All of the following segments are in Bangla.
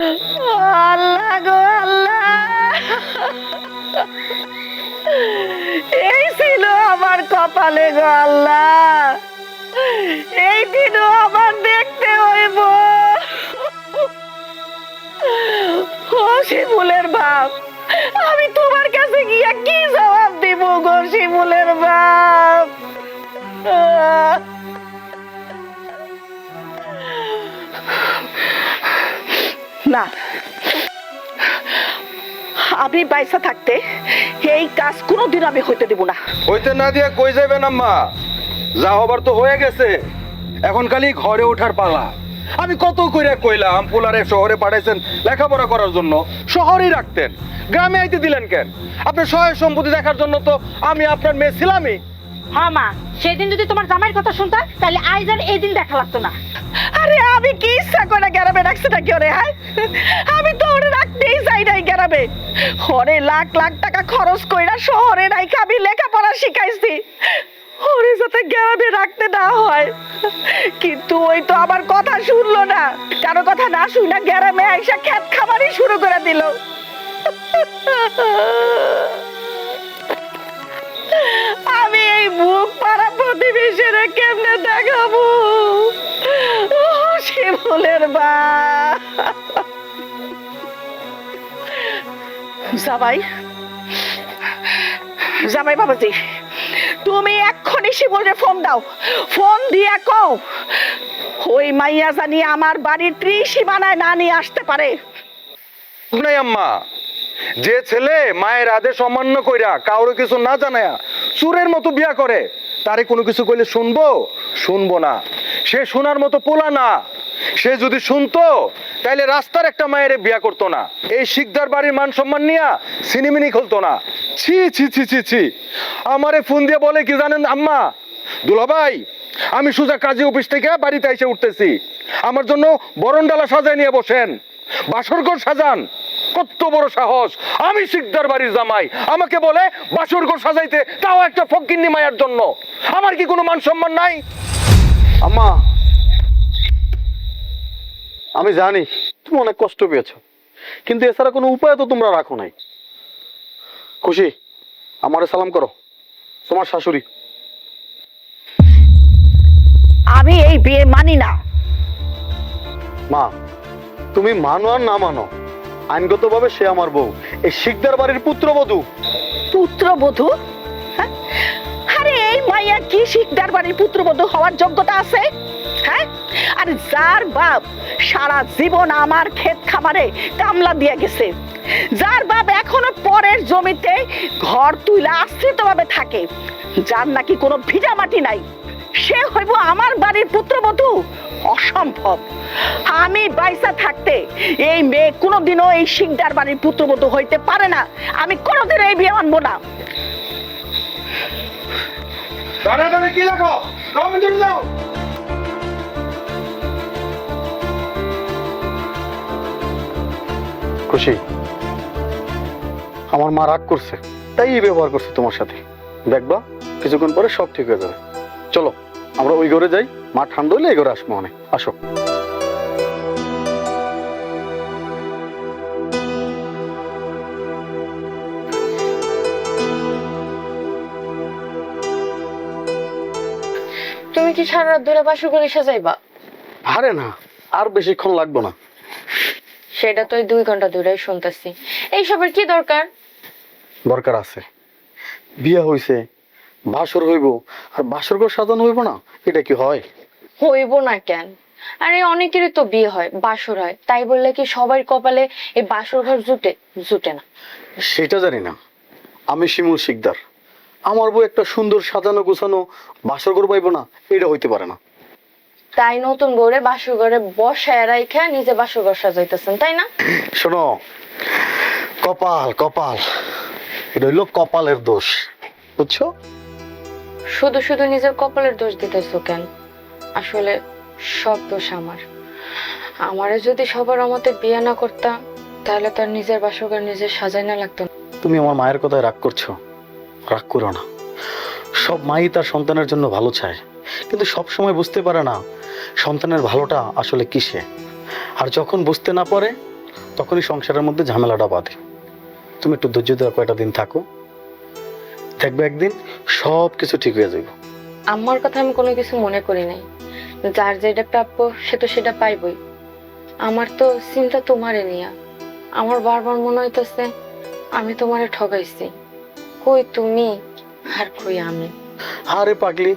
আল্লাহ গো আল্লাহ, এই ছিল আমার কপালে গো আল্লাহ, এই দিনও আমার দেখতে হইব। ও শিমুলের বাপ, আমি তোমার কাছে গিয়া কি জবাব দিব গো শিমুলের বাপ? না, আমি বাইসা থাকতে এই কাজ কোনোদিন আমি হইতে দিব না। হইতে না দিয়া কই যাবেন আম্মা? যা হবার তো হয়ে গেছে, এখন খালি ঘরে ওঠার পালা। আমি কত কইরা কইলাম পোলারে শহরে পাঠাইছেন লেখাপড়া করার জন্য, শহরেই রাখতেন, গ্রামে আইতে দিলেন কেন? আপনার সহায় সম্পত্তি দেখার জন্য তো আমি আপনার মেয়ে ছিলামই। হ্যাঁ মা, সেদিন যদি তোমার জামাইয়ের কথা শুনতাম তাহলে আজ আর এই দিন দেখা লাগতো না। আরে আমি কি ইচ্ছা করে গ্রামে রাখছি না কি ওরে? হ্যাঁ, আমি তো ওরে রাখতেই চাই নাই গ্রামে। ওরে লাখ লাখ টাকা খরচ কইরা শহরে রাইখা আমি লেখাপড়া শিখাইছি, ওরে যাতে গ্রামে রাখতে না হয়। কিন্তু ওই তো আমার কথা শুনলো না, কারো কথা না শুনা গ্রামে আইসা খেত খামারই শুরু করে দিল। আমি এই মুখ পাড়া প্রতিবেশীরা কেমনে দেখাবো? ও শিমুলের বা জামাই, জামাই বাবাজি, তুমি এক্ষুনি শিমুলকে ফোন দাও, ফোন দিয়া কও ওই মাইয়া জানি আমার বাড়ির ত্রিসীমানায় না নিয়ে আসতে পারে। নাই আম্মা, যে ছেলে মায়ের আদেশ অমান্য কইরা কাউরে কিছু না জানায়া চুরের মতো বিয়া করে, তারে কোনো কিছু কইলে শুনবো? শুনবো না। সে শোনার মতো পোলা না। সে যদি শুনতো তাইলে রাস্তার একটা মায়ের বিয়া করতো না, এই শিকদার বাড়ির মান সম্মান নিয়া সিনেমিনি খুলতো না। ছি ছি ছি ছি ছি। আমারে ফোন দিয়ে বলে কি জানেন আম্মা? দুলাভাই, আমি সোজা কাজী অফিস থেকে বাড়িতে এসে উঠতেছি, আমার জন্য বরণ ডালা সাজায় নিয়ে বসেন, বাসরঘর সাজান। কত বড় সাহস! আমি শিকদার বাড়ির জামাই, আমাকে বলে বাসরঘর সাজাইতে, তাও একটা ফকিন্নি মায়ের জন্য। আমার কি কোনো মান সম্মান নাই? আম্মা, আমি জানি তুমি অনেক কষ্ট পেয়েছো, কিন্তু এছাড়া কোনো উপায় তো তোমরা রাখো নাই। খুশি, আমারে সালাম করো, তোমার শাশুড়ি। আমি এই বিয়ে মানি না। মা, তুমি মানো আর না মানো, আইনগতভাবে সে আমার বউ, এই শিকদার বাড়ির পুত্রবধূ। পুত্রবধূ? হ্যাঁ? আরে এই মাইয়া কি শিকদার বাড়ির পুত্রবধূ হওয়ার যোগ্যতা আছে? হ্যাঁ, আর যার বাপ সারা জীবন আমার ক্ষেত খামারে কামলা দিয়ে গেছে, যার বাপ এখনো পরের জমিতে ঘর তুইলা আশ্রিতভাবে থাকে, যার নাকি কোনো ভিজা মাটি নাই, সে হইব আমার বাড়ির পুত্রবধূ? অসম্ভব। আমি বাইসা থাকতে এই মেয়ে কোনোদিনও এই শিকদার বাড়ির পুত্রবধূ হইতে পারে না। আমি কোনোদিন এই বিয়ে মানবো না। কি দেখো? যাও। খুশি, আমার মা রাগ করছে, তাই এই ব্যবহার করছে তোমার সাথে। দেখবা কিছুক্ষণ পরে সব ঠিক হয়ে যাবে। চলো আমরা ওই ঘরে যাই, মা ঠান্ডা হইলে এই ঘরে আসবো। অনেক আসো। তুমি কি সারা রাত ধরে বাসর করে সাজাইবা? আরে না, আর বেশিক্ষণ লাগবে না। সেটা তো 2 ঘন্টা ধরেই শুনতেছি। এইসবের কি দরকার? দরকার আছে। বিয়ে হইছে, বাসর হইব, আর বাসর ঘর সাজানো হইব না, এটা কি হয়? হইব না কেন? আরে অনেকেরই তো বিয়ে হয়, বাসর হয়, তাই বললে কি সবার কপালে এই বাসর ঘর জুটে? জুটে না। সেটা জানি না। আমি শিমুল শিকদার, আমার বউ একটা সুন্দর সাজানো গোছানো বাসর ঘর পাইব না, এটা হইতে পারে না। তাই নতুন বউরে বাসর ঘরে বসায় রাইখা নিজে বাসর ঘর সাজাইতেছেন, তাই না? শোনো, কপাল কপাল, এটা হইলো কপালের দোষ, বুঝছো? শুধু শুধু নিজের কপালের দোষ দিতেছো কেন? আসলে সব দোষ আমার। আমারে যদি সবার মতে বিয়ে না করতাম তাহলে তার নিজের বাসর ঘর নিজে সাজাই না লাগতো না। তুমি আমার মায়ের কথায় রাগ করছো? রাগ করো না। সব মাই তার সন্তানের জন্য ভালো চায়, কিন্তু সব সময় বুঝতে পারে না সন্তানের ভালোটা আসলে কিসে। আর যখন বুঝতে না পারে তখনই সংসারের মধ্যে ঝামেলাটা বাঁধে। তুমি একটু ধৈর্য ধরে কয়টা দিন থাকো, দেখবে একদিন সব কিছু ঠিক হয়ে যাবে। আমার কথা আমি কোনো কিছু মনে করি নাই। যার যেটা প্রাপ্য সে তো সেটা পাইবই। আমার তো চিন্তা তোমারে নিয়া। আমার বারবার মনে হইতেছে আমি তোমারে ঠগাইছি। কই তুমি আর কই আমি। আরে পাগলি,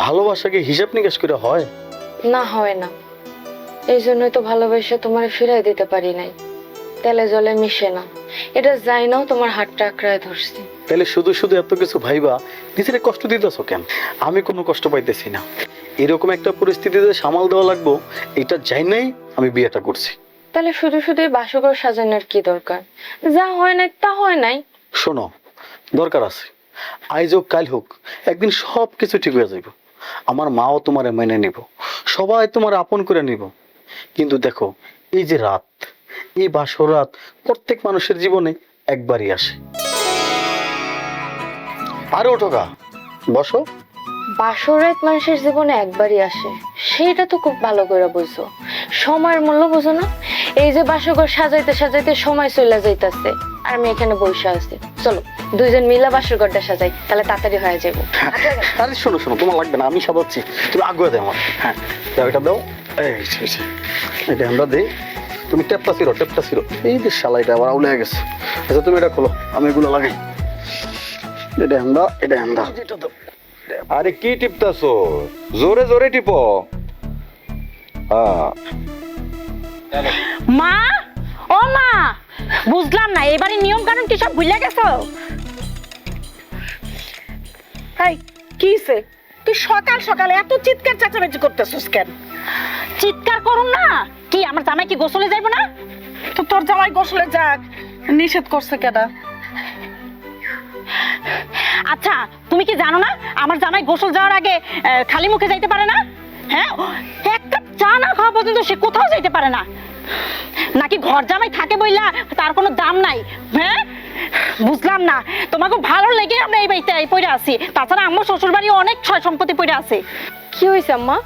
ভালোবাসাকে হিসাব নিকাশ করে হয়? না, হয় না। এই জন্যই তো ভালোবাসা তোমারে ফিরাই দিতে পারি নাই। তেলে জলে মিশে না, এটা যাই নাও তোমার হাতটা আঁকড়ায় ধরছি। তাহলে শুধু শুধু এত কিছু ভাইবা নিজের কষ্ট দিতেছো কেন? আমি কোনো কষ্ট পাইতেছি না। এরকম একটা পরিস্থিতিতে সামাল দেওয়া লাগবো, এটা যাই নাই আমি বিয়েটা করছি। তাহলে শুধু শুধু বাসঘর সাজানোর কি দরকার? যা হয় নাই তা হয় নাই। শোনো, দরকার আছে। আজ হোক কাল হোক একদিন সব কিছু ঠিক হয়ে যাইব। আমার মাও তোমারে মেনে নিব, সবাই তোমার আপন করে নিব। কিন্তু দেখো, এই যে রাত, এই বাসর রাত প্রত্যেক মানুষের জীবনে একবারই আসে। আরে ওঠো গা, বসো। বাসরাত মানুষের জীবনে একবারই আসে, সেটা তো খুব ভালো করে বুঝো। সময়ের মূল্য বুঝো না? এই যে বাসঘর সাজাইতে সাজাইতে সময় চলে যাইতেছে, আর আমি এখানে বসে আছি। চলো দুইজন মিলা বাসঘরটা সাজাই, তাহলে তাড়াতাড়ি হয়ে যাবো। আরে শোনো শোনো, তোমার লাগবে না, আমি সাজাচ্ছি। তুমি আগুয়ে দাও আমার। হ্যাঁ দাও, এটা দাও। এটা আমরা দিই। তুমি টেপটা ছিড়ো। এই যে শালাইটা আবার আউলে গেছে। আচ্ছা তুমি এটা খোলো, আমি এগুলো লাগাই। এটা আমরা যেটা দাও। আরে কি টিপতাছো? জোরে জোরে টিপো। হ্যাঁ, মা, ও মা, বুঝলাম না এবারে নিয়ম কানুন কি সব ভুলে গেছো? এই কি হইছে? তুই সকাল সকালে এত চিৎকার চেঁচামেচি করতেছিস কেন? চিৎকার করুন না। কি আমার জামাই কি গোসলে যাইব না? তো তোর জামাই গোসলে যাক, নিষেধ করছে কেডা? আচ্ছা, তুমি কি জানো না আমার জামাই গোসল যাওয়ার আগে খালি মুখে যাইতে পারে না? হ্যাঁ, এক কাপ চা না খাওয়া পর্যন্ত সে কোথাও যাইতে পারে না। নাকি ঘর জামাই থাকে বইলা তার কোনো দাম নাই? হ্যাঁ, বুঝলাম না। তোমাকে ভালো লেগে আমরা এই বাড়িতে পড়ে আছি। তাছাড়া আমার শ্বশুর বাড়ি অনেক ছয় সম্পত্তি পড়ে আছে। কি হয়েছে আম্মা?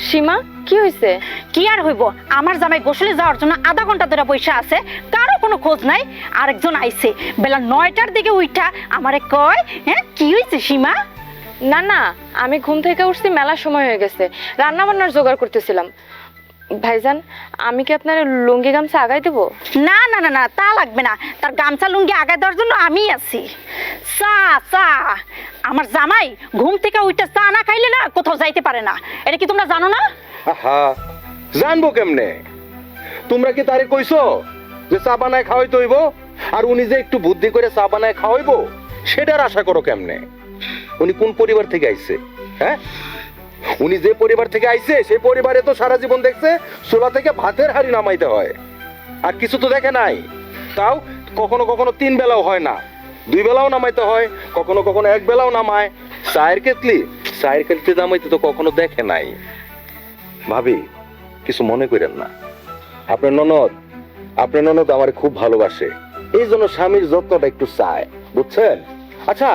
সীমা, কি হয়েছে? কি আর হইব, আমার জামাই গোসলে যাওয়ার জন্য আধা ঘন্টা ধরে বসে আছে, কারো কোনো খোঁজ নাই। আরেকজন আইছে বেলা 9টার দিকে উইঠা আমারে কয়, হ্যাঁ কি হয়েছে সীমা? না না, আমি ঘুম থেকে উঠছি, মেলা সময় হয়ে গেছে, রান্না বান্নার জোগাড় করতেছিলাম। ভাইজান, আমি কি আপনার লুঙ্গি গামছা আগাই দেবো? না না না না, তা লাগবে না। তার গামছা লুঙ্গি আগায় দেওয়ার জন্য আমি আছি। চা চা, আমার জামাই ঘুম থেকে উইঠা চা না খাইলে না কোথাও যাইতে পারে না। এটা কি তোমরা জানো না? আহা, জানবো কেমনে? তোমরা কি তারে কইছো যে চা বানায় খাওয়াইতে হইব? আর উনি যে একটু বুদ্ধি করে চা বানায় খাওয়াইবো সেটার আশা করো কেমনে? উনি কোন পরিবার থেকে আইছে? হ্যাঁ, উনি যে পরিবার থেকে আইছে সেই পরিবারে তো সারা জীবন দেখছে চুলা থেকে ভাতের হাঁড়ি নামাইতে হয়, আর কিছু তো দেখে নাই। তাও কখনো কখনো 3 বেলাও হয় না, 2 বেলাও নামাইতে হয়, কখনো কখনো 1 বেলাও নামায়। চায়ের কেতলি নামাইতে তো কখনো দেখে নাই। ভাবি, কিছু মনে করেন না। আপনার ননদ আমার খুব ভালোবাসে, এই জন্য স্বামীর যত্নটা একটু চায়, বুঝছেন? আচ্ছা,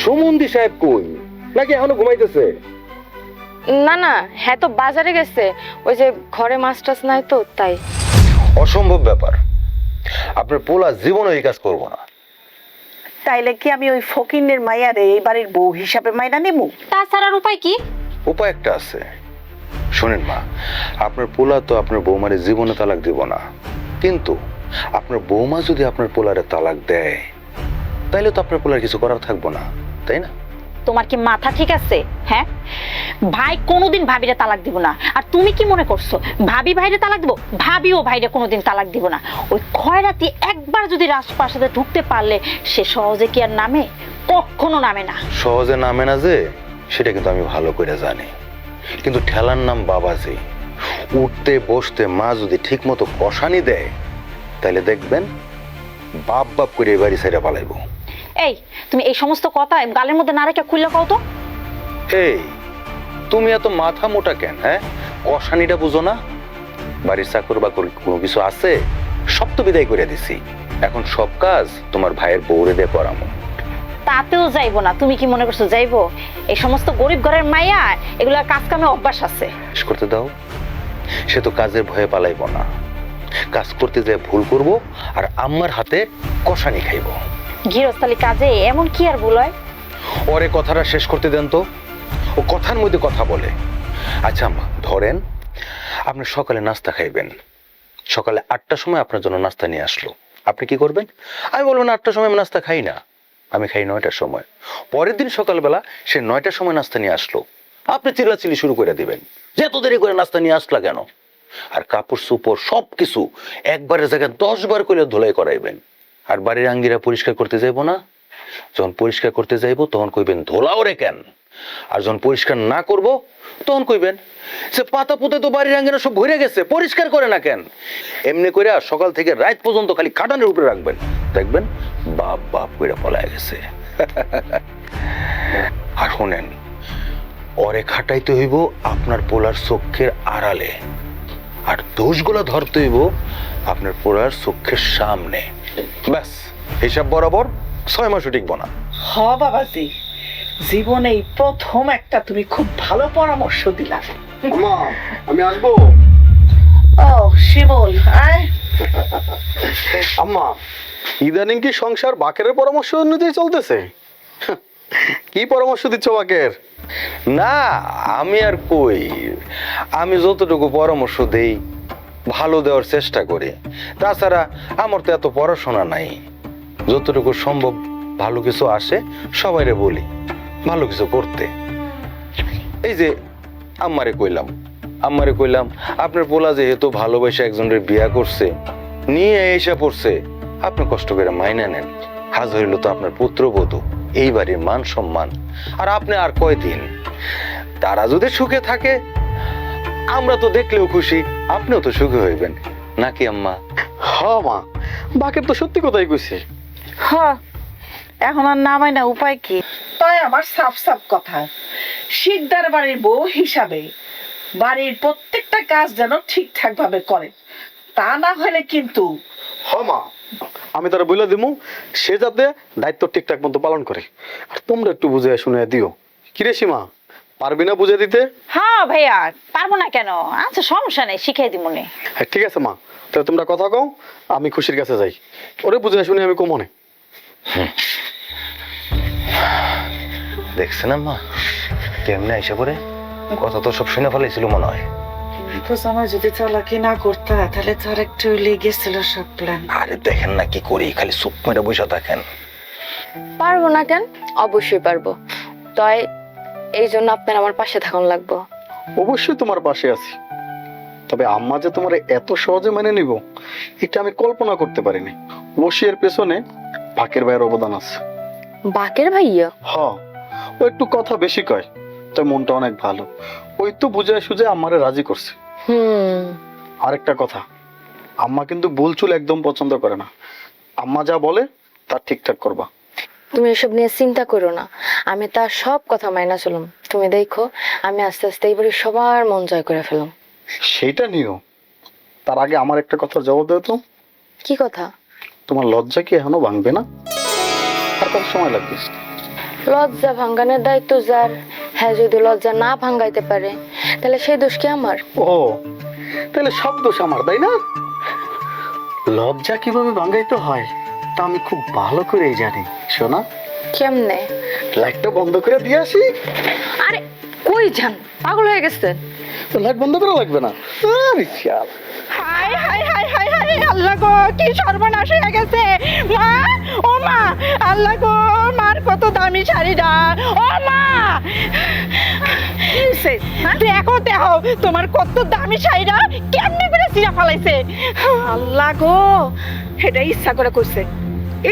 সুমন্দি সাহেব কই? নাকি এখনো ঘুমাইতেছে? না না, হ্যাঁ তো বাজারে গেছে, ওই যে ঘরে মাছ টাছ নাই তো তাই। অসম্ভব ব্যাপার, আপনার পোলা জীবনে এই কাজ করবো না। তাইলে কি আমি ওই ফকিন্নের মাইয়ারে এই বাড়ির বউ হিসাবে মাইনা নেবো? তাছাড়ার উপায় কি? উপায় একটা আছে, শোনেন মা। আপনার পোলা তো আপনার বৌমারে জীবনে তালাক দিব না, কিন্তু আপনার বৌমা যদি আপনার পোলারে তালাক দেয় তাইলে তো আপনার পোলার কিছু করার থাকবো না, তাই না? তোমার কি মাথা ঠিক আছে? হ্যাঁ, ভাই কোনোদিন ভাবিরে তালাক দিব না। আর তুমি কি মনে করছো ভাবি ভাইরে তালাক দিব? ভাবিও ভাইরে কোনোদিন তালাক দিব না। ওই খয়রাতি একবার যদি রাজপ্রাসাদে ঢুকতে পারলে সে সহজে কি আর নামে? কখনো নামে না। সহজে নামে না যে, সেটা কিন্তু আমি ভালো করে জানি। কিন্তু ঠেলার নাম বাবাজি। উঠতে বসতে মা যদি ঠিক মতো কষানি দেয় তাহলে দেখবেন বাপ বাপ করে এই বাড়ি ছেড়ে পালাইবো। এই, তুমি এই সমস্ত কথা গালের মধ্যে না রেখে খুললে কও তো। এই, তুমি এত মাথা মোটা কেন? হ্যাঁ, কষানিটা বুঝো না? বাড়ির চাকর বাকর কোনো কিছু আছে? সব তো বিদায় করে দিছি, এখন সব কাজ তোমার ভাইয়ের বউরে দিয়ে করামো। তাতেও যাইবো না। তুমি কি মনে করছো যাইবো? এই সমস্ত গরিব ঘরের মাইয়া, এগুলা কাজ কামে অভ্যাস আছে। শেষ করতে দাও, সে তো কাজের ভয়ে পালাইবো না। কাজ করতে যেয়ে ভুল করব আর আম্মার হাতে কষানি খাইব। গৃহস্থালী কাজে এমন কি আর ভুল হয়? ওরে কথাটা শেষ করতে দেন তো, ও কথার মধ্যে কথা বলে। আচ্ছা আম্মা, ধরেন আপনি সকালে নাস্তা খাইবেন, সকালে 8টার সময় আপনার জন্য নাস্তা নিয়ে আসলো, আপনি কি করবেন? আমি বলবো না 8টার সময় আমি নাস্তা খাই না, আমি খাই 9টার সময়। পরের দিন সকালবেলা সে 9টার সময় নাস্তা নিয়ে আসলো, আপনি চিল্লাচিল্লি শুরু করে দিবেন যে এত দেরি করে নাস্তা নিয়ে আসলা কেন, আর কাপড় চোপড় সব কিছু একবারের জায়গায় 10 বার করে ধুলাই করাইবেন। আর বাড়ির আঙ্গিরা পরিষ্কার করতে যাইবো না, যখন পরিষ্কার করতে যাইবো তখন কইবেন ধোলাও রে কেন, আর যখন পরিষ্কার না করব তখন কইবেন সে পাতা পুঁতে তো বাড়ির আঙ্গিনা সব ভরে গেছে, পরিষ্কার করে না কেন। এমনি করে সকাল থেকে রাত পর্যন্ত খালি কাটানের উপরে রাখবেন, দেখবেন বাপ বাপ করে পলায় গেছে। আর শোনেন, ওরে খাটাইতে হইব আপনার পোলার চোখের আড়ালে, আর দোষগুলো ধরতে হইব আপনার পোলার চোখের সামনে। ব্যাস, হিসাব বরাবর 6 মাসও টিকবো না। হ বাবাজি, জীবনে এই প্রথম একটা তুমি খুব ভালো পরামর্শ দিলা। আম্মা আমি আসবো। ও শিমুল, আয়। আম্মা ইদানিং কি সংসার বাকেরের পরামর্শ অনুযায়ী চলতেছে? কি পরামর্শ দিচ্ছ বাকের? না, আমি আর কই, আমি যতটুকু পরামর্শ দেই ভালো দেওয়ার চেষ্টা করি। তাছাড়া আমার তো এত পড়াশোনা নাই, যতটুকু সম্ভব ভালো কিছু আসে সবাইরে বলি ভালো কিছু করতে। এই যে আম্মারে কইলাম আপনার পোলা যেহেতু ভালোবাসা একজনের বিয়া করছে, নিয়ে এসে পড়ছে, আপনি কষ্ট করে মাইনা নেন। হাজ হইল তো আপনার পুত্রবধূ, এই বাড়ির মান সম্মান। আর আপনি আর কয়দিন, তারা যদি সুখে থাকে আমরা তো দেখলেও খুশি, আপনিও তো সুখী হইবেন নাকি আম্মা? হ মা, বাকের তো সত্যি কথাই কইছে। হ্যাঁ, এখন আর নামাই না, উপায় কি? তাই আমার সাফ সাফ কথা, শিকদার বাড়ির বউ হিসাবে বাড়ির প্রত্যেকটা কাজ যেন ঠিকঠাক ভাবে করে, তা না হলে কিন্তু। হ মা, আমি তারা বলে দিমু সে যাতে দায়িত্ব ঠিকঠাক মতো পালন করে। আর তোমরা একটু বুঝে শুনে দিও। কিরে সীমা, পারবি না বুঝে দিতে? হ্যাঁ ভাইয়া, পারবো না কেন? আচ্ছা সমস্যা নেই, শিখাই দিব নে। হ্যাঁ ঠিক আছে মা, তাহলে তোমরা কথা কও, আমি খুশির কাছে যাই, ওরে বুঝে শুনে আমি কমনে। দেখছেন আম্মা কেমনে আইসা পড়ে, কথা তো সব শুনে ফেলাইছিল মনে হয়। তো সময় যদি চালাকি না করতে তাহলে তো আর একটু লেগেছিল সব প্ল্যান। আরে দেখেন না কি করি, খালি চুপ মেরে বসে থাকেন। পারবো না কেন? অবশ্যই পারবো। তাই এই জন্য আপনার আমার পাশে থাকুন লাগবো। অবশ্যই তোমার পাশে আছি, তবে আম্মা যে তোমার এত সহজে মেনে নিব এটা আমি কল্পনা করতে পারিনি। বসিয়ের পেছনে বাকের ভাইয়ের অবদান আছে। বাকের ভাইয়া? হ, ও একটু কথা বেশি কয়, তাই মনটা অনেক ভালো। ওই তো বুঝে সুঝে আমারে রাজি করছে। আরেকটা কথা, আম্মা কিন্তু ভুলচুল একদম পছন্দ করে না। আম্মা যা বলে তা ঠিকঠাক করবা। তুমি এসব নিয়ে চিন্তা করো না, আমি তার সব কথা মাইনা চলুম। তুমি দেখো আমি আস্তে আস্তে এইবারে সবার মন জয় করে ফেলাম। সেইটা নিও, তার আগে আমার একটা কথার জবাব দেও তো। কি কথা? তোমার লজ্জা কি এখনো ভাঙবে না? আর কত সময় লাগবে? লজ্জা ভাঙ্গানোর দায়িত্ব যার, হ্যাঁ যদি লজ্জা না ভাঙ্গাইতে পারে তাহলে সেই দোষ কি আমার? ও তাহলে সব দোষ আমার, তাই না? লজ্জা কিভাবে ভাঙাইতে হয় তা আমি খুব ভালো করেই জানি। শোনা, কেমনে? লাইটটা বন্ধ করে দিয়ে আসি। আরে কই যান, পাগল হয়ে গেছে? তো লাইট বন্ধ করা লাগবে না। আরে শাল, হাই হাই হাই হাই হাই, আল্লাহ গো কি সর্বনাশ হয়ে গেছে। মা, ও মা, আল্লাহ গো, মার কত দামি শাড়িটা। ও মা, দেখো দেখো তোমার কত দামি শাড়িটা কেমনি করে ছিঁড়া ফেলাইছে। আল্লাহ গো, এটা ইচ্ছা করে করছে,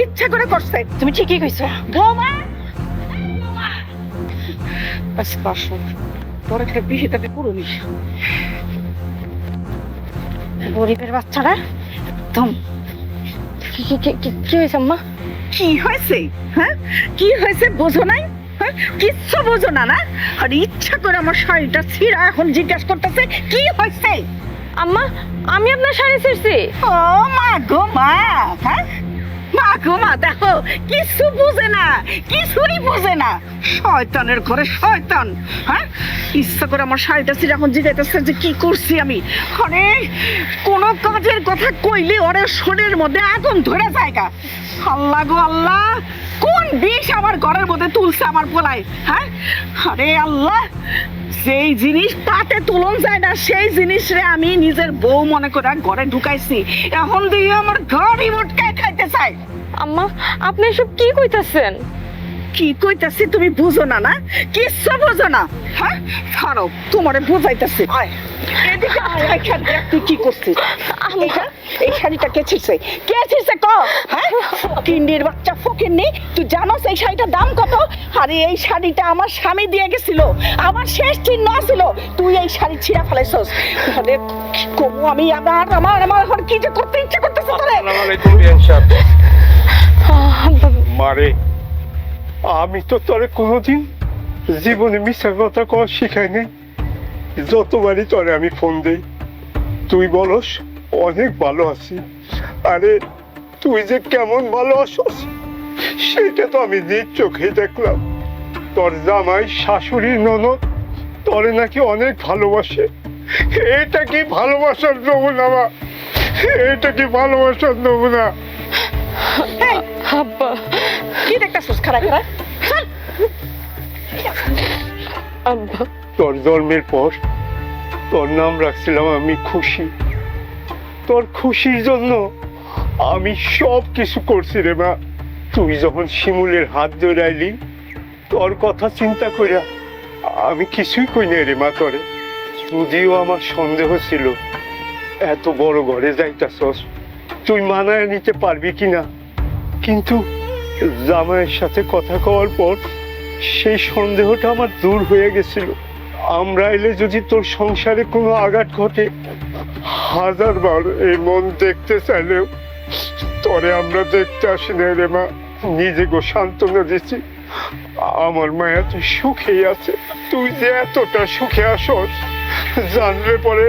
ইচ্ছা করে করছে। তুমি ঠিকই কইছো বৌমা। আচ্ছা তোর একটা বিহিতাতে পুরো গরিবের বাচ্চারা একদম। কি হয়েছে আম্মা? কি হয়েছে? হ্যাঁ কি হয়েছে বোঝো নাই? হ্যাঁ কিচ্ছু বোঝো না না? আর ইচ্ছা করে আমার শাড়িটা ছিঁড়া এখন জিজ্ঞাসা করতেছে কি হয়েছে। আম্মা আমি আপনার শাড়ি ছিঁড়ছি। ও মা গো মা, হ্যাঁ মা গো মা, দেখো কিছু বুঝে না, কিছুই বুঝে না। শয়তানের ঘরে শয়তান। হ্যাঁ, ইচ্ছা করে আমার শাড়িটা ছিঁড়ে এখন জিগাইতেছে যে কি করছি আমি। আরে কোন কাজের কথা কইলে ওরে শরীরের মধ্যে আগুন ধরে জায়গা। আল্লাহ গো আল্লাহ, কোন বিষ আমার ঘরের মধ্যে তুলছে আমার পোলায়। হ্যাঁ, আরে আল্লাহ, যেই জিনিস পাতে তুলন যায় না সেই জিনিস রে আমি নিজের বউ মনে করে ঘরে ঢুকাইছি, এখন দিয়ে আমার ঘরই মোটকায় খাইতে চাই। আম্মা, আপনি এসব কি কইতাছেন? কি কইতাছি তুমি বুঝো না? না কিচ্ছু বুঝো না। হ্যাঁ, ছাড়ো, তোমারে বুঝাইতেছি। আয় এদিকে আয়, এইখান দেখ তুই কি করছিস। এই শাড়িটা কে ছিঁড়ছে? কে ছিঁড়ছে ক? হ্যাঁ, ফকিন্নির বাচ্চা ফকিন্নি, তুই জানোস এই শাড়িটার দাম কত? আরে এই শাড়িটা আমার স্বামী দিয়ে গেছিল, আমার শেষ চিহ্ন ছিল। তুই এই শাড়ি ছিঁড়া ফেলাইছস। তাহলে কি করবো আমি? আমার আমার আমার এখন কি যে করতে ইচ্ছে করতেছে তোরে। আসসালামু আলাইকুম বিয়ান সাহেব। আব্বা, মারে, আমি তো তোরে কোনোদিন জীবনে মিথ্যা কথা কওয়া শিখাই নাই। যতবারই তোরে আমি ফোন দেই তুই বলস অনেক ভালো আছি। আরে তুই যে কেমন ভালো আছস সেটা তো আমি নিজ চোখে দেখলাম। তোর জামাই, শাশুড়ি, ননদ তোরে নাকি অনেক ভালোবাসে। এটা কি ভালোবাসার নমুনা? মা, এটা কি ভালোবাসার নমুনা? আব্বা, কি দেখতেছস খারাপ খারাপ? আব্বা, তোর জন্মের পর তোর নাম রাখছিলাম আমি খুশি। তোর খুশির জন্য আমি সব কিছু করছি রে মা। তুই যখন শিমুলের হাত ধরে আইলি, তোর কথা চিন্তা কইরা আমি কিছুই কই নাই রে মা তোরে। যদিও আমার সন্দেহ ছিল এত বড় ঘরে যাইতাছস তুই মানায় নিতে পারবি কিনা, কিন্তু জামাইয়ের সাথে কথা কওয়ার পর সেই সন্দেহটা আমার দূর হয়ে গেছিল। আমরা এলে যদি তোর সংসারে কোনো আঘাত ঘটে, হাজারবার এই মন দেখতে চাইলেও তোরে আমরা দেখতে আসি না রে মা। নিজেকে সান্ত্বনা দিচ্ছি আমার মায়া তুই সুখেই আছে। তুই যে এতটা সুখে আসস জানলে পরে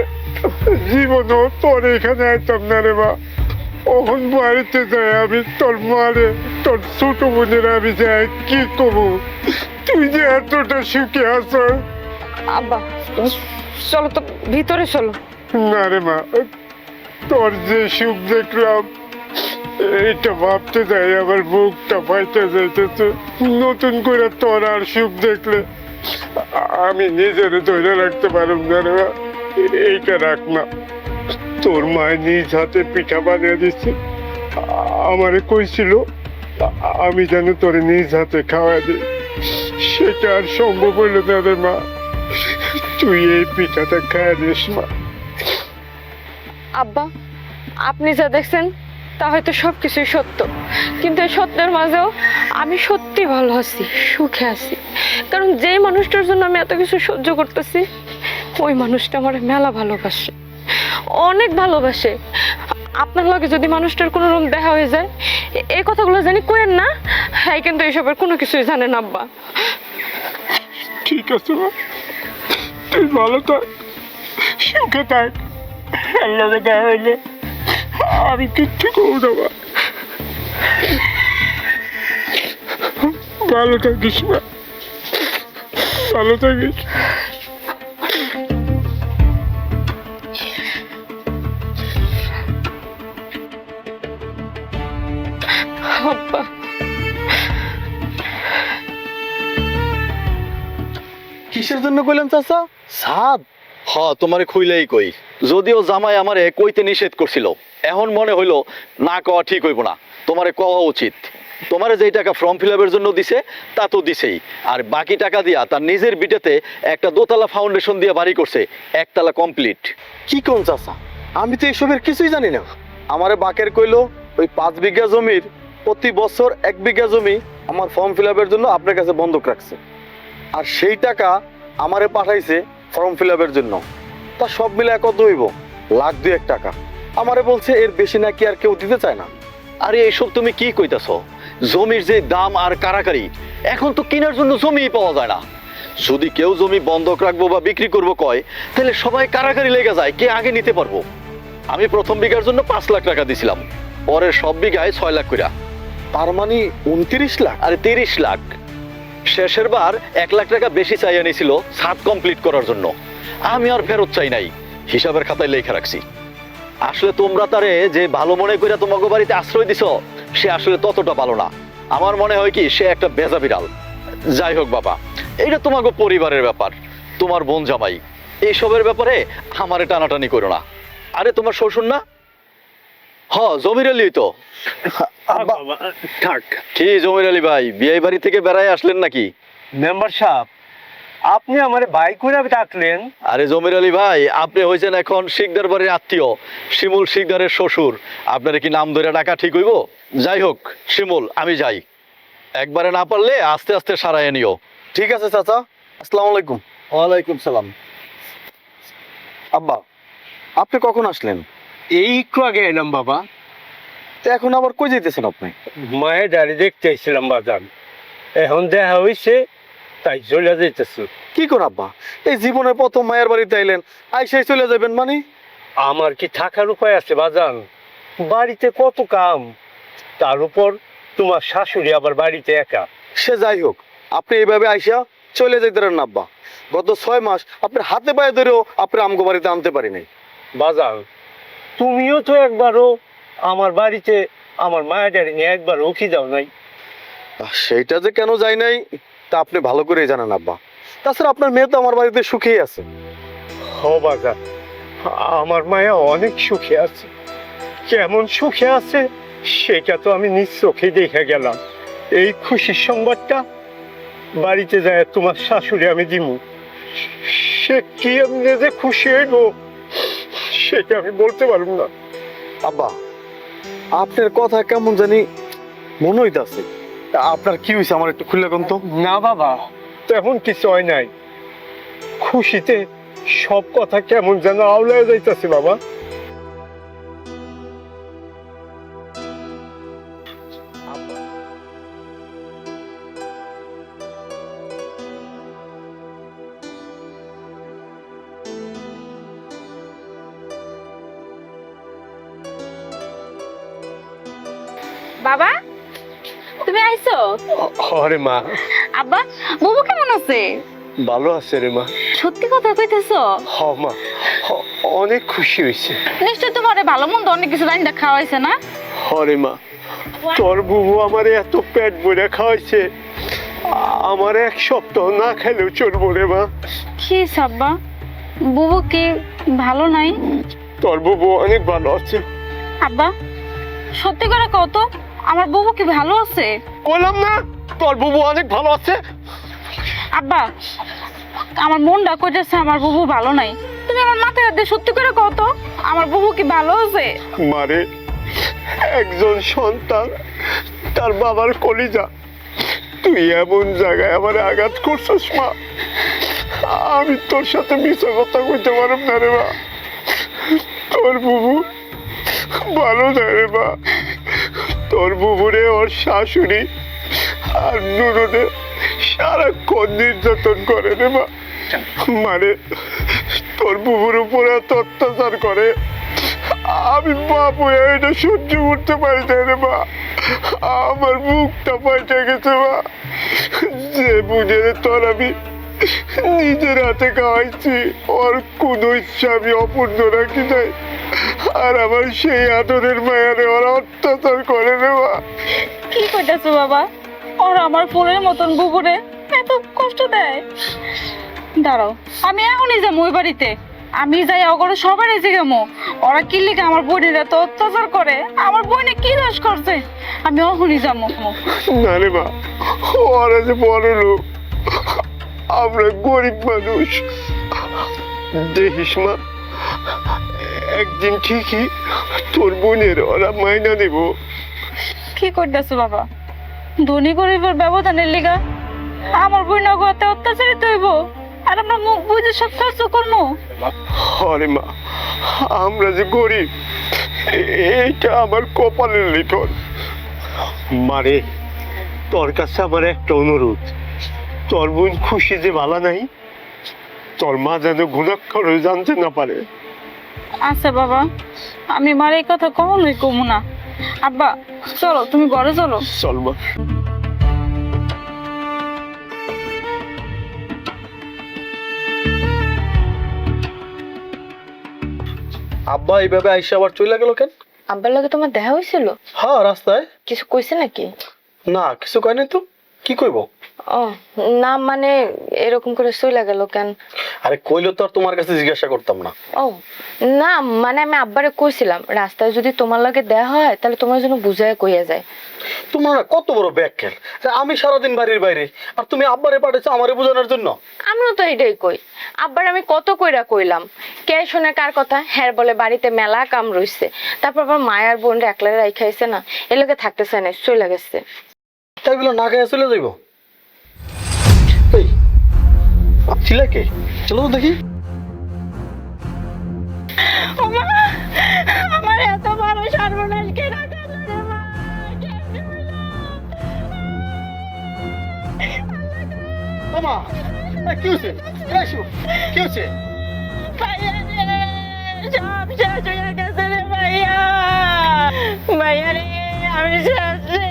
জীবনও তোর এখানে আইতাম না রে মা। ওখন বাড়িতে যাই আমি তোর মারে, তোর ছোট বোনের আমি যাই কি করবো? তুই যে এতটা সুখে আছ। আব্বা, চলো তো ভিতরে চলো। না রে মা, তোর যে সুখ দেখলাম এইটা ভাবতে যাই আমার বুকটা ফাইতে যাইতেছে। নতুন করে তোর আর সুখ দেখলে আমি নিজের ধরে রাখতে পারব না রে মা। এইটা রাখ না। তোর মায়ের নিজ হাতে পিঠা বানিয়ে দিচ্ছে, আমারে কইছিল আমি যেন তোরে নিজ হাতে খাওয়া দিই। সেটা আর সম্ভব হইল না রে মা। তুই এই পিঠাটা খায় দিস মা। আব্বা, আপনি যা দেখছেন তা হয়তো সবকিছুই সত্য, কিন্তু এই সত্যের মাঝেও আমি সত্যি ভালো আছি, সুখে আছি। কারণ যেই মানুষটার জন্য আমি এত কিছু সহ্য করতেছি ওই মানুষটা আমার মেলা ভালোবাসে, অনেক ভালোবাসে। আপনার লগে যদি মানুষটার কোনো রকম দেখা হয়ে যায় এই কথাগুলো জানি কইেন না। হ্যাঁ, কিন্তু এইসবের কোনো কিছুই জানেন আব্বা। ঠিক আছে মা, তুই ভালো থাক, সুখে থাক। আল্লাহকে দেখা হইলে আমি কিচ্ছু করবো না মা। ভালো থাকিস মা, ভালো থাকিস। আব্বা, কিসের জন্য কইলেন চাচা? সাদ? হ, তোমারে খুইলেই কই। যদিও জামাই আমারে কইতে নিষেধ করছিল, এখন মনে হইলো না কওয়া ঠিক হইব না, তোমারে কওয়া উচিত। তোমারে যেই টাকা ফর্ম ফিল আপের জন্য দিছে তা তো দিছেই, আর বাকি টাকা দিয়া তার নিজের বিটেতে একটা দোতলা ফাউন্ডেশন দিয়ে বাড়ি করছে, একতলা কমপ্লিট। কি কোন চাচা? আমি তো এইসবের কিছুই জানি না। আমারে বাকের কইলো ওই 5 বিঘা জমির প্রতি বছর 1 বিঘা জমি আমার ফর্ম ফিল আপের জন্য আপনার কাছে বন্ধক রাখছে, আর সেই টাকা আমারে পাঠাইছে ফর্ম ফিল আপের জন্য। তা সব মিলে কত হইব? 1,02,000 টাকা। আমারে বলছে এর বেশি নাকি আর কেউ দিতে চায় না। আরে এইসব তুমি কি কইতাছ? জমির যে দাম আর কারাকারি, এখন তো কেনার জন্য জমিই পাওয়া যায় না। যদি কেউ জমি বন্ধক রাখবো বা বিক্রি করবো কয়, তাহলে সবাই কারাকারি লেগে যায় কে আগে নিতে পারবো। আমি প্রথম বিঘার জন্য 5 লাখ টাকা দিছিলাম, পরে সব বিঘায় 6 লাখ কইরা। তার মানে 29 লাখ? আরে 30 লাখ। শেষের বার 1 লাখ টাকা বেশি চাইয়া নিছিল ছাদ কমপ্লিট করার জন্য। আমি আর ফেরত চাই নাই, হিসাবের খাতায় লেখা রাখছি। আসলে তোমরা তারে যে ভালো মনে করে তোমাকে বাড়িতে আশ্রয় দিছ, সে আসলে ততটা ভালো না। আমার মনে হয় কি সে একটা বেজা বিড়াল। যাই হোক বাবা, এটা তোমাকে পরিবারের ব্যাপার, তোমার বোন জামাই, এইসবের ব্যাপারে আমারে টানাটানি করো না। আরে তোমার শ্বশুর না? জমির আলী তো। বাবা থাক। কি জমির আলী ভাই, বিয়ে বাড়ি থেকে বেড়ায় আসলেন নাকি? মেম্বার সাহেব, আপনি আমারে ভাই করে ডাকলেন? আরে জমির আলী ভাই, আপনি হয়েছেন এখন শিকদার বাড়ির আত্মীয়, শিমুল শিকদারের শ্বশুর। আপনার কি নাম ধরে ডাকা ঠিক হইব? যাই হোক শিমুল, আমি যাই। একবারে না পারলে আস্তে আস্তে সারায় নিও। ঠিক আছে চাচা, আসসালামু আলাইকুম। ওয়ালাইকুম সালাম। আব্বা, আপনি কখন আসলেন? এই একটু আগে এলাম বাবা। তো এখন আবার কই যাইতেছেন আপনি? মায়ের দাঁড়িয়ে দেখতে এসেছিলাম বাজান, এখন দেখা হয়েছে তাই চলে যেতেছি। কি কর আব্বা, এই জীবনের প্রথম মায়ের বাড়িতে আইলেন, আইসাই চলে যাবেন মানে? আমার কি থাকার উপায় আছে বাজান? বাড়িতে কত কাম, তার উপর তোমার শাশুড়ি আবার বাড়িতে একা। সে যাই হোক, আপনি এইভাবে আইসা চলে যেতে পারেন না আব্বা। গত 6 মাস আপনার হাতে পায়ে ধরেও আপনি আমগো বাড়িতে আনতে পারি নাই। বাজান, তুমিও তো একবারও আমার বাড়িতে আমার মায়ের দাঁড়িয়ে নিয়ে একবারও উঠি যাও নাই। সেইটা যে কেন যাই নাই তা আপনি ভালো করেই জানেন আব্বা। তাছাড়া আপনার মেয়ে তো আমার বাড়িতে সুখেই আছে। হ বাজান, আমার মায়া অনেক সুখে আছে। কেমন সুখে আছে সেটা তো আমি নিজ চোখে দেখে গেলাম। এই খুশির সংবাদটা বাড়িতে যায় তোমার শাশুড়ি আমি দিমু, সে কি এমনি যে খুশি হইব সেটা আমি বলতে পারব না। আব্বা, আপনার কথা কেমন জানি মনে হইতাছে। আপনার কি হয়েছে আমার একটু খুলে কোন তো। না বাবা, তেমন কিছু হয় নাই। খুশিতে সব কথা কেমন যেন আওলায় যাইতেছে বাবা। বাবা, তুমি আইছো? আরে মা, আব্বা, বুবু কেমন আছে? ভালো আছে রে মা। সত্যি কথা কইতেছো? হ মা, অনেক খুশি হয়েছে। নিশ্চয় তোমার ভালো মন্দ অনেক কিছু রান্না খাওয়াইছে না? হরে মা, তোর বুবু আমার এত পেট ভরে খাওয়াইছে, আমার 1 সপ্তাহ না খেলেও চলবো রে মা। কি সাব্বা, বুবু কি ভালো নাই? তোর বুবু অনেক ভালো আছে। আব্বা, সত্যি করে কত আমার বুবু কি ভালো আছে? বললাম না তোর বুবু অনেক ভালো আছে। আব্বা, আমার মনটা কইতেছে আমার বুবু ভালো নাই। তুমি আমার মাথায় হাত দিয়ে সত্যি করে কত আমার বুবু কি ভালো আছে? মারে, একজন সন্তান তার বাবার কলিজা, তুই এমন জায়গায় আমার আঘাত করছিস মা। আমি তোর সাথে মিছা কথা কইতে পারব না রে মা। তোর বুবু ভালো না রে মা। তোর বুবুরে ওর শাশুড়ি আর নুরুনে সারাক্ষণ নির্যাতন করে রে মা। মানে তোর বুবুর উপরে এত অত্যাচার করে, আমি বাপ হয়ে এটা সহ্য করতে পারি না রে মা। আমার মুখটা পাল্টে গেছে মা। যে বুঝে তোর আমি নিজের হাতে খাওয়াইছি, ওর কোনো ইচ্ছা আমি অপূর্ণ রাখি নাই। আর আমার সেই আদরের মায়ারে ওরা অত্যাচার করে রে মা। কি কইতাছো বাবা? ওরা আমার ফুলের মতন বুবুরে এত কষ্ট দেয়? দাঁড়াও, আমি এখনই যাবো ওই বাড়িতে। আমি যাই ওগুলো সবার এসে গেমো। ওরা কি লিখে আমার বোনের এত অত্যাচার করে? আমার বোনে কি দোষ করছে? আমি এখনই যাবো। না রে মা, ওরা যে বড় লোক, আমরা গরিব মানুষ। দেখিস মা, একদিন ঠিকই তোর বোনের ওরা মাইনা নেব। কি করতেছো বাবা? ধনী গরিবের ব্যবধানের লিগা আমার বোন এত অত্যাচারিত হইব? আর আমরা মুখ বুঝে সব কাজ করবো? আরে মা, আমরা যে গরিব এইটা আমার কপালের লিখন। মারে, তোর কাছে আমার একটা অনুরোধ, তোর বোন খুশি যে ভালো নাই, তোর মা যেন গুণাক্ষর জানতে না পারে। আচ্ছা বাবা, আমি মার এই কথা কখনোই কমু না। আব্বা চলো তুমি ঘরে চলো। চল মা। আব্বা এইভাবে আইসা আবার চলে গেল কেন? আব্বার লগে তোমার দেখা হয়েছিল? হ্যাঁ, রাস্তায়। কিছু কইছে নাকি? না, কিছু কয় নাই তো। কি কইব? ও না, মানে এরকম করে চলে গেল কেন? আরে কইলো তো আর তোমার কাছে জিজ্ঞাসা করতাম না। ও না, মানে আমি আব্বারে কইছিলাম রাস্তায় যদি তোমার লগে দেখা হয় তাহলে তোমার জন্য বুঝায় কইয়া যায়। তোমরা না কত বড় ব্যাককেল, আমি সারাদিন বাড়ির বাইরে আর তুমি আব্বারে পাঠাইছো আমারে বোঝানোর জন্য। আমিও তো এটাই কই, আব্বার আমি কত কইরা কইলাম, কে শুনে কার কথা। হ্যাঁ বলে বাড়িতে মেলা কাম রইছে, তারপর আবার মায়ার বোন একলা রাইখাইছে না, এ লগে থাকতেছে না, চলে গেছে। তাই বলে না খেয়ে চলে যাইব? এই ছিলা কে? চলো তো দেখি। আমার এত বড় সর্বনাশ কেন করলো রে মা? কেমনে হইলো? মামা কি হয়েছে? কি হয়েছে? ভাইয়া রে, সব শেষ হয়ে গেছে রে ভাইয়া। ভাইয়া রে, আমি শেষ রে।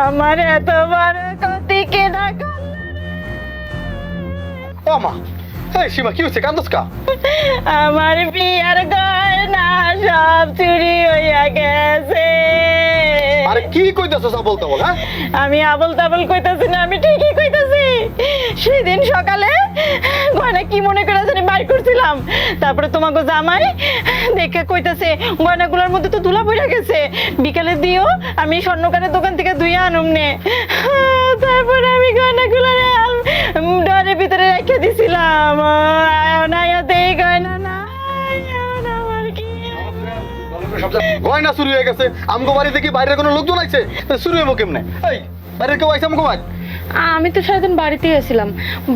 আমার এত বড় ক্ষতি কেনা করলো? মামা এই শিবা, কি হয়েছে? কান্দস কা? আমার বিয়ার গয়না সব চুরি হইয়া গেছে। আরে কি কইতাছস আবল তাবল? হ্যাঁ, আমি আবল তাবল কইতাছি না, আমি ঠিকই কইতাছি। সেদিন সকালে গয়না কি মনে করে জানি বাইর করছিলাম, তারপরে তোমাকে জামাই দেখে কইতাছে গয়নাগুলোর মধ্যে তো ধুলা পড়ে গেছে, বিকালে দিও, আমি স্বর্ণকারের দোকান থেকে ধুইয়া আনুম নে। তারপরে আমি গয়নাগুলো ডরের ভিতরে রেখে দিছিলাম। দেই গয়না না, আমার কি গয়না চুরি হয়ে গেছে। আমগো বাড়িতে কি বাইরের কোনো লোকজন আইছে? চুরি হইব কেমনে? এই বাইরের কেউ আইছে আমগো বাড়ি? আমি তো সারাদিন বাড়িতেই আছিলাম,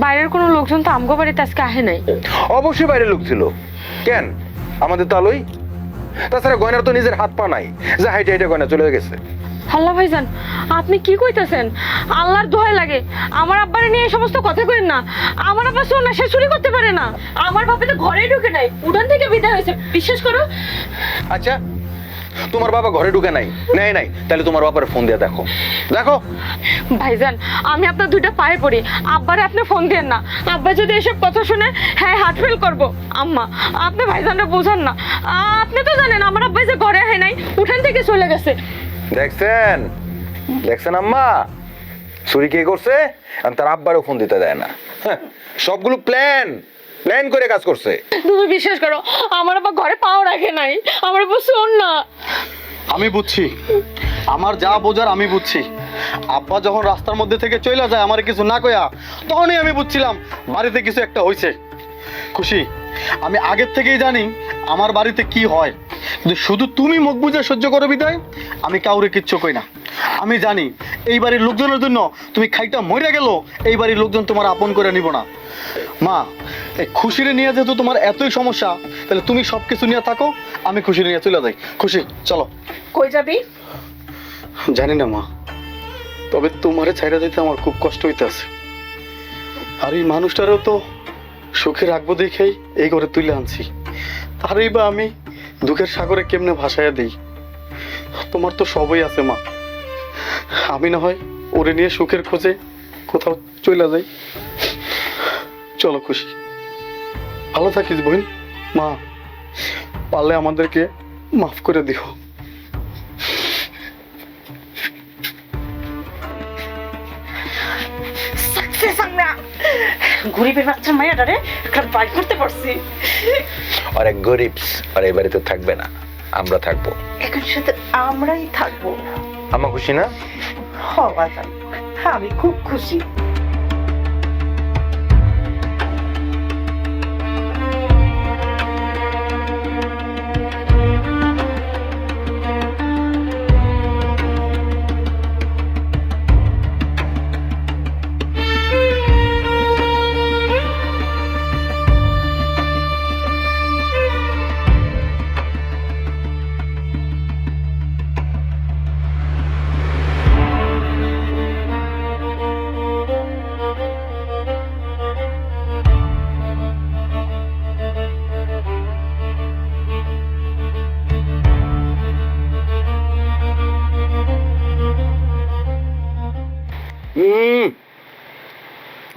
বাইরের কোনো লোকজন তো আমগো বাড়িতে আজকে আহে নাই। অবশ্যই বাইরে লোক ছিল। কেন? আমাদের তো আলোই। তাছাড়া গয়নার তো নিজের হাত পা নাই, যা হাইটে হাইটে গয়না চলে গেছে। আল্লাহ ভাইজান, আপনি কি কইতাছেন? আল্লাহর দোহাই লাগে, আমার আব্বারে নিয়ে এই সমস্ত কথা কইেন না। আমার আব্বা শোন না, সে চুরি করতে পারে না। আমার বাবা তো ঘরেই ঢুকে নাই, উঠান থেকে বিদায় হয়েছে, বিশ্বাস করো। আচ্ছা, তোমার বাবা ঘরে ঢুকে নাই, নেয় নাই, তাহলে তোমার বাবার ফোন দিয়ে দেখো। দেখো ভাইজান, আমি আপনার দুইটা পায়ে পড়ি, আব্বারে আপনি ফোন দেন না। আব্বা যদি এসব কথা শুনে হ্যাঁ হার্ট ফেল করবো। আম্মা, আপনি ভাইজানরা বোঝান না। আপনি তো জানেন আমার আব্বা যে ঘরে আহে নাই, উঠান থেকে চলে গেছে। দেখছেন? দেখছেন আম্মা চুরি কে করছে? আর তার আব্বারও ফোন দিতে দেয় না। হ্যাঁ, সবগুলো প্ল্যান করে কাজ করছে। তুমি বিশ্বাস করো, আমার আব্বা ঘরে পাও রাখে নাই, আমার আব্বা শোন না। আমি বুঝছি, আমার যা বোঝার আমি বুঝছি। আব্বা যখন রাস্তার মধ্যে থেকে চলে যায় আমার কিছু না কয়া, তখনই আমি বুঝছিলাম বাড়িতে কিছু একটা হয়েছে। খুশি, আমি আগের থেকেই জানি আমার বাড়িতে কি হয়, কিন্তু শুধু তুমি মুখ বুঝে সহ্য করো বিদায় আমি কাউরে কিচ্ছু কই না। আমি জানি এই বাড়ির লোকজনের জন্য তুমি খাইটা মরে গেল, এই বাড়ির লোকজন তোমার আপন করে নিব না। মা, এই খুশিরে নিয়ে যেহেতু তোমার এতই সমস্যা, তাহলে তুমি সব কিছু নিয়ে থাকো, আমি খুশিরে নিয়ে চলে যাই। খুশি চলো। কই যাবি? জানি না মা, তবে তোমারে ছাইড়া দিতে আমার খুব কষ্ট হইতেছে। আর এই মানুষটারও তো সুখে রাখবো দেখেই এই ঘরে তুলে আনছি, তারই বা আমি দুঃখের সাগরে কেমনে ভাসাইয়া দিই। তোমার তো সবই আছে মা, আমি না হয় ওরে নিয়ে সুখের খোঁজে কোথাও চলে যাই। চলো খুশি, ভালো থাকিস বোন। মা, পারলে আমাদেরকে মাফ করে দিও। গরিবের বাচ্চা মায়াটারে একটা বাইক করতে পারছি। আর এক গরিব আর এই বাড়িতে থাকবে না, আমরা থাকবো। এখন সাথে আমরাই থাকবো। আম্মা খুশি না? বাজান, আমি খুব খুশি।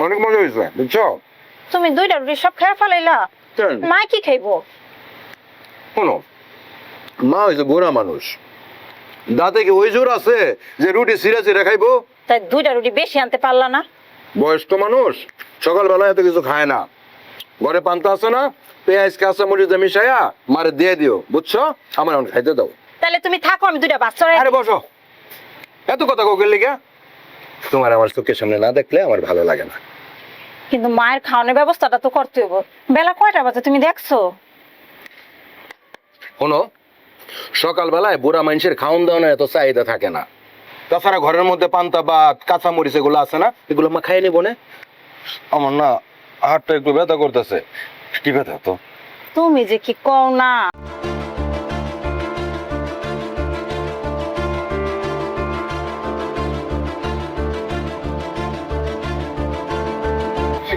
অনেক মজা হয়েছে বুঝছো? তুমি 2টা রুটি সব খেয়ে ফেলাইলা, কেন? মা কি খাইবো? শোনো, মা হয়েছে বুড়া মানুষ, দাঁতে কি ওই জোর আছে যে রুটি ছিঁড়ে ছিঁড়ে খাইবো? তাই 2টা রুটি বেশি আনতে পারলা না? বয়স্ক মানুষ সকালবেলা এত কিছু খায় না। ঘরে পান্তা আছে না, পেঁয়াজ কাঁচা মরিচ মিশাইয়া মারে দিয়ে দিও, বুঝছো? আমার এখন খাইতে দাও। তাহলে তুমি থাকো, আমি 2টা বাচ্চা। আরে বসো, এত কথা কোকের লিগা? তোমার আমার চোখের সামনে না দেখলে আমার ভালো লাগে না। কিন্তু মায়ের খাওয়ানোর ব্যবস্থাটা তো করতে হবে। বেলা কয়টা বাজে তুমি দেখছো? শোনো, সকালবেলায় বুড়া মানুষের খাওন দাওয়ানোর এত চাহিদা থাকে না। তাছাড়া ঘরের মধ্যে পান্তা ভাত কাঁচা মরিচ এগুলো আছে না, এগুলো মা খাই নিব না। আমার না হাতটা একটু ব্যথা করতেছে। কি ব্যথা তো? তুমি যে কি কও না।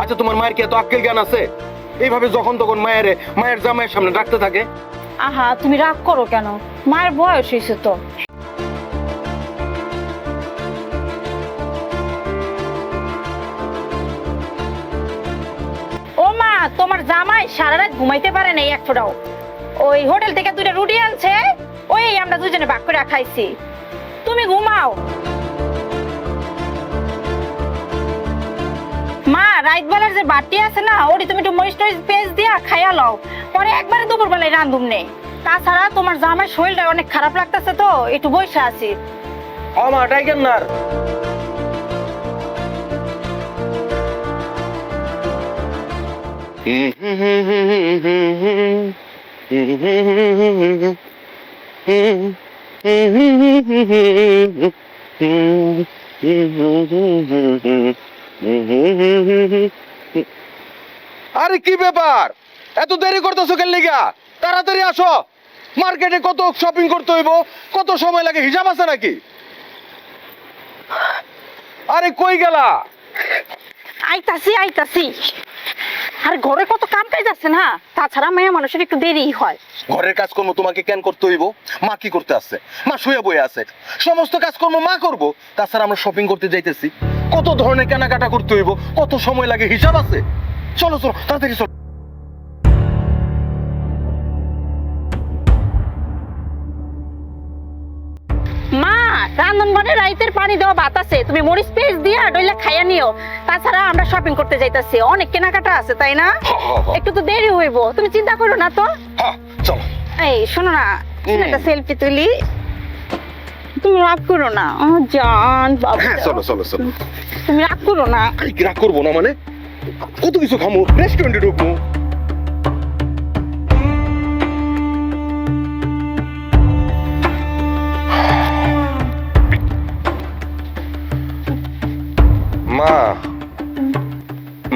আচ্ছা, তোমার মায়ের কি এত আক্কেল জ্ঞান আছে? এইভাবে যখন তখন মায়ের জামাইয়ের সামনে ডাকতে থাকে। আহা, তুমি রাগ করো কেন? মায়ের বয়স হয়েছে তো। ও মা, তোমার জামাই সারা রাত ঘুমাইতে পারে নাই এক ফোঁটাও। ওই হোটেল থেকে 2টা রুটি আনছে, ওই আমরা দুজনে ভাগ করে খাইছি। তুমি ঘুমাও। মা, রাত বেলার যে বাটি আছে না, ওটি তুমি একটু মরিচ টরিচ পেস্ট দিয়া খাইয়া লও, পরে একবারে দুপুর বেলায় রান্ধুম নেই। তাছাড়া তোমার জামাই শরীরটা অনেক খারাপ লাগতেছে তো, একটু বসে আছি। মা টাইকেন না। আরে কি ব্যাপার, এত দেরি করতেছো কেন লিগা? তাড়াতাড়ি আসো, মার্কেটে কত শপিং করতে হইব, কত সময় লাগে হিসাব আছে নাকি? আরে কই গেলা? আইতাছি আইতাছি। আর ঘরে কত কাম কাজ আছে না, তাছাড়া মেয়ে মানুষের একটু দেরি হয়। ঘরের কাজকর্ম তোমাকে কেন করতে হইব? মা কি করতে আছে? মা শুয়ে বয়ে আছে, সমস্ত কাজকর্ম মা করব। তাছাড়া আমরা শপিং করতে যাইতেছি, কত ধরনের কেনাকাটা করতে হইব, কত সময় লাগে হিসাব আছে। চলো চলো তাড়াতাড়ি চলো। মা, রান্ধন ঘরে রাইতের পানি দেওয়া ভাত আছে, তুমি মরিচ পেস্ট দিয়া ডইলা খাইয়া নিও। তাছাড়া আমরা শপিং করতে যাইতাছি, অনেক কেনাকাটা আছে, তাই না? একটু তো দেরি হইব, তুমি চিন্তা করো না তো। হ্যাঁ চলো। এই শোনো না, একটা সেলফি তুলি। তুমি রাগ করো না, ও জান বাবা। হ্যাঁ চলো চলো চলো। তুমি রাগ করো না। আরে কি রাগ করবো না মানে? কত কিছু খামো, রেস্টুরেন্টে ঢুকবো। মা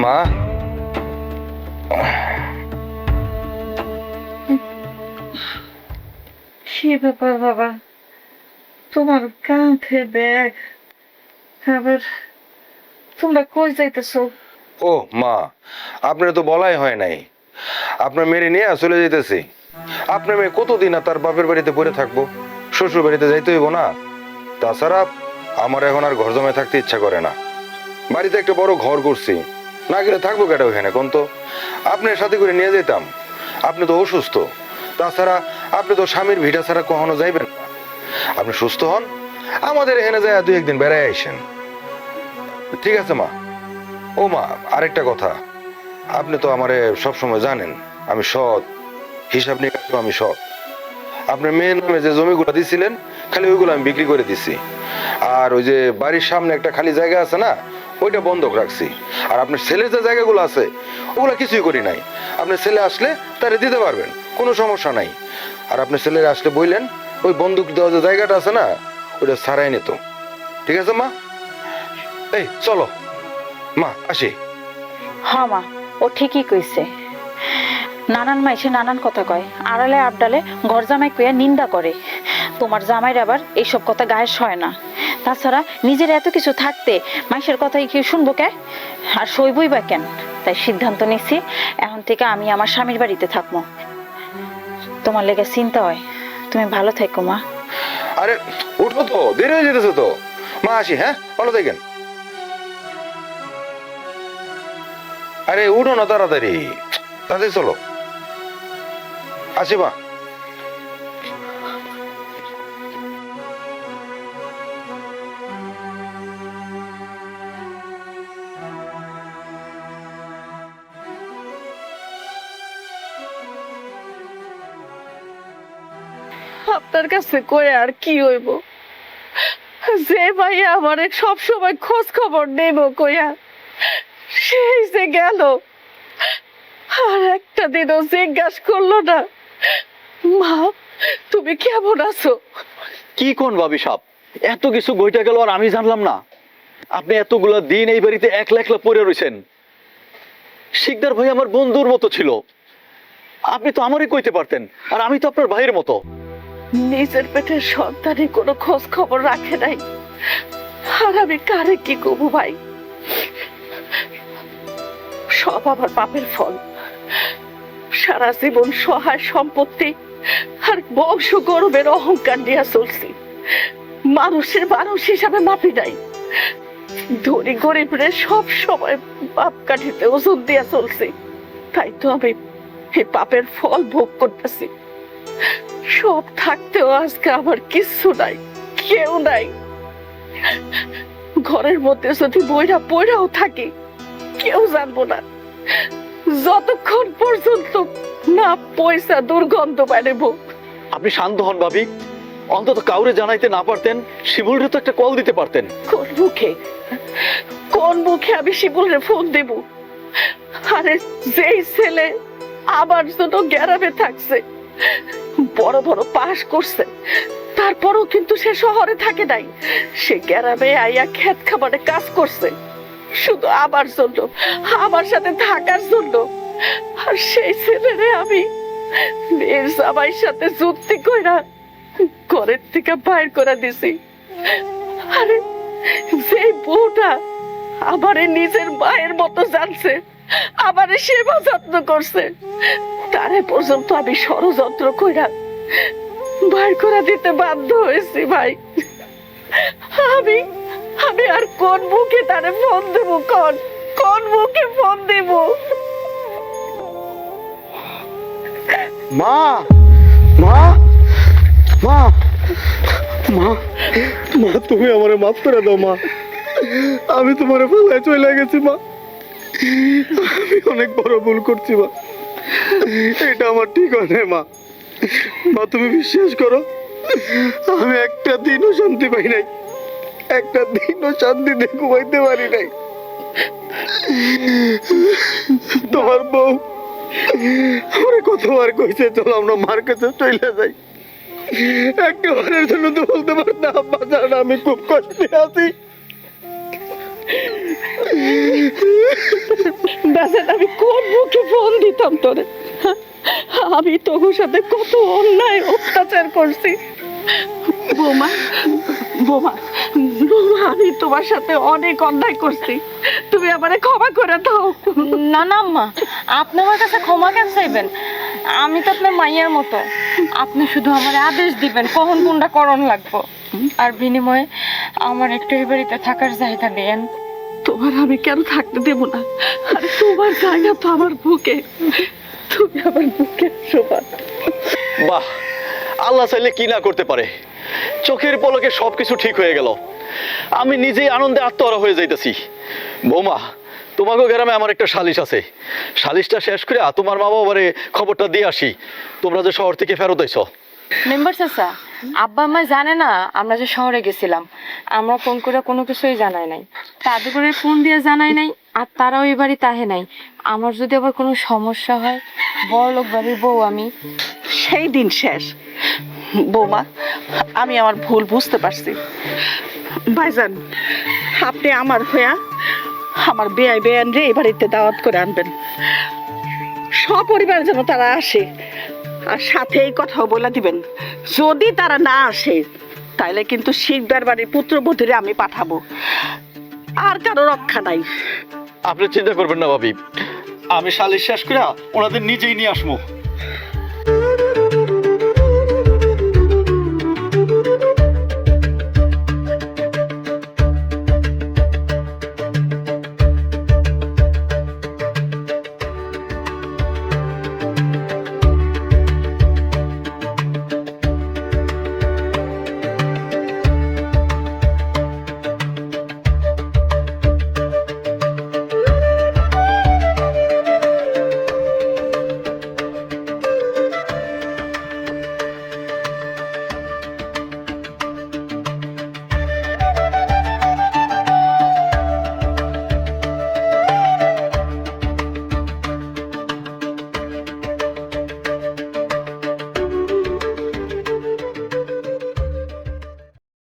মা কি ব্যাপার বাবা, তোমার কাঁধে ব্যাগ, আবার তোমরা কই যাইতেছো? ও মা, আপনার তো বলাই হয় নাই। আপনার মেয়ে নিয়ে চলে যেতেছি। আপনার মেয়ে কতদিন আর তার বাপের বাড়িতে পড়ে থাকবো? শ্বশুর বাড়িতে যাইতে হইব না? তাছাড়া আমার এখন আর ঘর জমায় থাকতে ইচ্ছা করে না। বাড়িতে একটা বড় ঘর করছি, না গেলে থাকবো কেটা ওখানে কোন? তো আপনার সাথে করে নিয়ে যেতাম। আপনি তো অসুস্থ, তাছাড়া আপনি তো স্বামীর ভিটা ছাড়া কখনো যাইবেন না। আপনি সুস্থ হন, আমাদের এখানে যায় 2-1 দিন বেড়ায় আইসেন। ঠিক আছে মা। ও মা, আরেকটা কথা, আপনি তো আমারে সবসময় জানেন আমি সৎ, হিসাব নিকাশেও আমি সৎ। আপনার মেয়ের নামে যে জমিগুলো দিছিলেন, খালি ওইগুলো আমি বিক্রি করে দিছি। আর ওই যে বাড়ির সামনে একটা খালি জায়গা আছে না, ওইটা বন্ধক রাখছি। আর আপনার ছেলের যে জায়গাগুলো আছে, ওগুলো কিছুই করি নাই। আপনার ছেলে আসলে তারে দিতে পারবেন, কোনো সমস্যা নাই। আর আপনার ছেলের আসলে বললেন ওই বন্দুক দেওয়া যে জায়গাটা আছে না, ওইটা ছাড়াই নিত। ঠিক আছে মা? এই চলো মা, আসি। হ্যাঁ মা, ও ঠিকই কইছে। নানান মাইসে নানান কথা কয়, আড়ালে আবডালে ঘর জামাই কইয়া নিন্দা করে। তোমার জামাইর আবার এইসব কথা গায়ে সয় না। তাছাড়া নিজের এত কিছু থাকতে মাইসের কথাই কি শুনবো কে? আর সইবই বা কেন? তাই সিদ্ধান্ত নিছি, এখন থেকে আমি আমার স্বামীর বাড়িতে থাকবো। তোমার লেগে চিন্তা হয়, তুমি ভালো থেকো মা। আরে উঠো তো, দেরি হয়ে যেতেছে তো। মা আসি, হ্যাঁ? ভালো থাকেন। আরে উঠো না তাড়াতাড়ি, তাড়াতাড়ি চলো। আসি মা। আপনার কাছে কই আর কি হইব? যে ভাইয়া আমার সব সময় খোঁজ খবর নেব কইয়া সেই যে গেল, আর একটা দিনও জিজ্ঞাসা করলো না মা তুমি কেমন আছো। কি কোন ভাবি সাপ, এত কিছু গইটা গেল আর আমি জানলাম না? আপনি এতগুলা দিন এই বাড়িতে একলা একলা পড়ে রয়েছেন। শিকদার ভাই আমার বন্ধুর মতো ছিল, আপনি তো আমারই কইতে পারতেন, আর আমি তো আপনার ভাইয়ের মতো। নিজের পেটের সন্তানই কোনো খোঁজ খবর রাখে নাই, আর আমি কারে কি করবো ভাই? সব আমার পাপের ফল। সারা জীবন সহায় সম্পত্তি আর বংশ গৌরবের অহংকার নিয়ে চলছি, মানুষের মানুষ হিসাবে মাপি নাই। ধনী গরিবরে সব সময় পাপ কাঠিতে ওজন দিয়া চলছি, তাই তো আমি এই পাপের ফল ভোগ করতেছি। সব থাকতেও আজকে আমার কিচ্ছু নাই, কেউ নাই। ঘরের মধ্যে যদি বইরা পয়রাও থাকি কেউ জানবো না, যতক্ষণ পর্যন্ত না পয়সা দুর্গন্ধ বাড়াবো। আপনি শান্ত হন ভাবি, অন্তত কাউরে জানাইতে না পারতেন, শিমুলরে তো একটা কল দিতে পারতেন। কোন মুখে আমি শিবুলরে ফোন দেব? আরে যেই ছেলে আমার জন্য গ্যারামে থাকছে, বড় বড় পাস করছে, তারপরও কিন্তু সে শহরে থাকে নাই, সে গ্যারামে আইয়া ক্ষেত খামারে কাজ করছে শুধু আমার জন্য, আমার সাথে থাকার জন্য। আর সেই ছেলেরে আমি মেয়ের জামাইয়ের সাথে যুক্তি কইরা ঘরের থেকে বাইর করে দিছি। আরে যে বউটা আমারে নিজের মায়ের মতো জানছে, আমারে সেবা যত্ন করছে, তারে পর্যন্ত আমি ষড়যন্ত্র কইরা বাইর করে দিতে বাধ্য হয়েছি ভাই। আমি আমি আর কোন মুখে তারে ফোন দেব? কোন মুখে ফোন দেব? মা মা মা মা মা, তুমি আমারে মাফ করে দাও মা, আমি তোমারে ফেলায় চলে গেছি মা, আমি অনেক বড় ভুল করছি মা, এটা আমার ঠিক হয় না মা। মা তুমি বিশ্বাস করো, আমি একটা দিনও শান্তি পাই নাই, একটা দিনও শান্তিতে ঘুমাইতে পারি নাই। তোমার বউ আমার কতবার কইছে চলো আমরা মার কাছে চলে যাই, একটা বারের জন্য তো বলতে পার না আব্বা জান আমি খুব কষ্টে আছি। বেচার আমি কোন মুখে ফোন দিতাম তোরে? আমি তোর সাথে কত অন্যায় অত্যাচার করছি। বৌমা বৌমা বৌমা, আমি তোমার সাথে অনেক অন্যায় করছি, তুমি আমারে ক্ষমা করে দাও। না না আম্মা, আপনি আমার কাছে ক্ষমা কেন চাইবেন? আমি তো আপনার মাইয়ার মতো, আপনি শুধু আমার আদেশ দিবেন কখন কোনটা করণ লাগবো, আর বিনিময়ে আমার একটু এই বাড়িতে থাকার জায়গা দেন। তোমার আমি কেন থাকতে দেব না? আরে তোমার জায়গা তো আমার বুকে, তুমি আমার বুকে শোভা। বাহ, আল্লাহ চাইলে কি না করতে পারে। চোখের পলকে সবকিছু ঠিক হয়ে গেল, আমি নিজেই আনন্দে আত্মহারা হয়ে যাইতেছি। বৌমা, তোমাকে গ্রামে আমার একটা সালিশ আছে, সালিশটা শেষ করে তোমার মা বাবারে খবরটা দিয়ে আসি তোমরা যে শহর থেকে ফেরত আইছো। মেম্বার চাচা, আব্বা আম্মা জানে না আমরা যে শহরে গেছিলাম, আমরা ফোন করে কোনো কিছুই জানাই নাই, তাদের করে ফোন দিয়ে জানাই নাই, আর তারাও এই বাড়ি তাহে নাই। আমার যদি আবার কোনো সমস্যা হয়, বড়লোক বাড়ির বউ আমি। সেই দিন শেষ বৌমা, আমি আমার ভুল বুঝতে পারছি। ভাইজান, আপনি আমার হইয়া আমার বেয়াই বেয়ান রে এই বাড়িতে দাওয়াত করে আনবেন, সপরিবার যেন তারা আসে, আর সাথে এই কথাও বলে দিবেন যদি তারা না আসে তাইলে কিন্তু শিকদার বাড়ির পুত্রবধূরে আমি পাঠাবো, আর কারো রক্ষা নাই। আপনি চিন্তা করবেন না ভাবি, আমি সালিশ শেষ করে ওনাদের নিজেই নিয়ে আসবো।